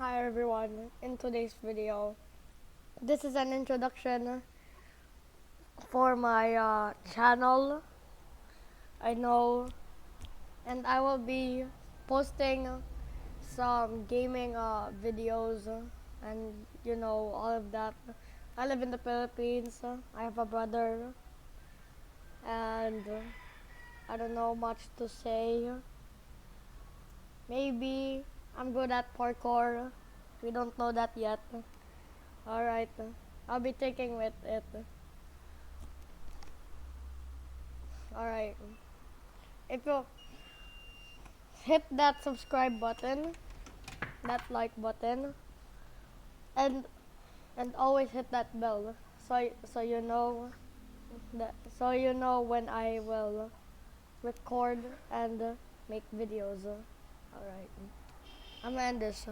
Hi everyone, in today's video, this is an introduction for my channel. I know, and I will be posting some gaming videos and all of that. I live in the Philippines. I have a brother, and I don't know much to say. Maybe I'm good at parkour. We don't know that yet. Alright, I'll be taking with it. Alright, if you hit that subscribe button, that like button, and always hit that bell, so you know when I will record and make videos. Alright, I'm gonna end this.